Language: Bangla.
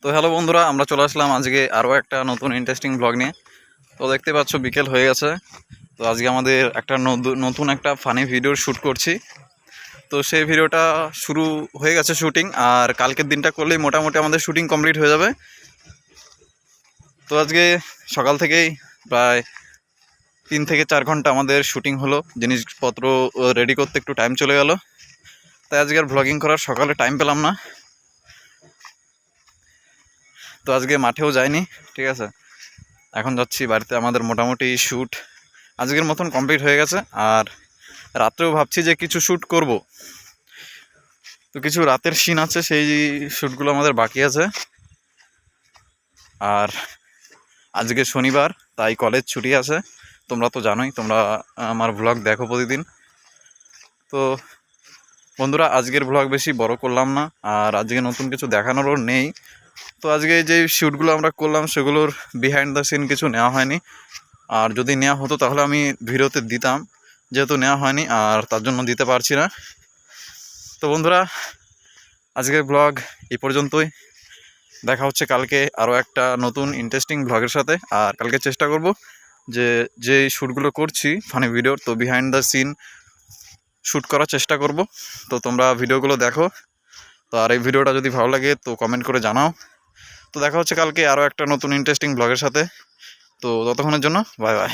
তো হ্যালো বন্ধুরা, আমরা চলে আসলাম আজকে আরও একটা নতুন ইন্টারেস্টিং ব্লগ নিয়ে। তো দেখতে পাচ্ছ বিকেল হয়ে গেছে। তো আজকে আমাদের একটা নতুন একটা ফানি ভিডিওর শ্যুট করছি। তো সেই ভিডিওটা শুরু হয়ে গেছে শ্যুটিং, আর কালকের দিনটা করলেই মোটামুটি আমাদের শ্যুটিং কমপ্লিট হয়ে যাবে। তো আজকে সকাল থেকেই প্রায় 3 থেকে 4 ঘন্টা আমাদের শ্যুটিং হলো, জিনিসপত্র রেডি করতে একটু টাইম চলে গেল, তাই আজকে আর ব্লগিং করার সকালে টাইম পেলাম না। তো আজকে মাঠেও যাইনি, ঠিক আছে। এখন যাচ্ছি বাড়িতে। আমাদের মোটামুটি শ্যুট আজকের মতন কমপ্লিট হয়ে গেছে, আর রাত্রেও ভাবছি যে কিছু শ্যুট করব। তো কিছু রাতের সিন আছে, সেই শ্যুটগুলো আমাদের বাকি আছে। আর আজকে শনিবার, তাই কলেজ ছুটি আছে। তোমরা তো জানোই, তোমরা আমার ব্লগ দেখো প্রতিদিন। তো বন্ধুরা, আজকের ব্লগ বেশি বড় করলাম না, আর আজকে নতুন কিছু দেখানোরও নেই। তো আজকে যে শ্যুটগুলো আমরা করলাম সেগুলোর বিহাইন্ড দ্য সিন কিছু নেওয়া হয়নি, আর যদি নেওয়া হতো তাহলে আমি ভিডিওতে দিতাম, যেহেতু নেওয়া হয়নি আর তার জন্য দিতে পারছি না। তো বন্ধুরা, আজকের ব্লগ এই পর্যন্তই। দেখা হচ্ছে কালকে আরও একটা নতুন ইন্টারেস্টিং ব্লগের সাথে। আর কালকে চেষ্টা করব যে শ্যুটগুলো করছি ফানি ভিডিওর, তো বিহাইন্ড দ্য সিন শ্যুট করার চেষ্টা করব। তো তোমরা ভিডিওগুলো দেখো। তো আর এই ভিডিওটা যদি ভালো লাগে তো কমেন্ট করে জানাও। তো দেখা হচ্ছে কালকে আরও একটা নতুন ইন্টারেস্টিং ব্লগের সাথে। তো ততক্ষণের জন্য বাই বাই।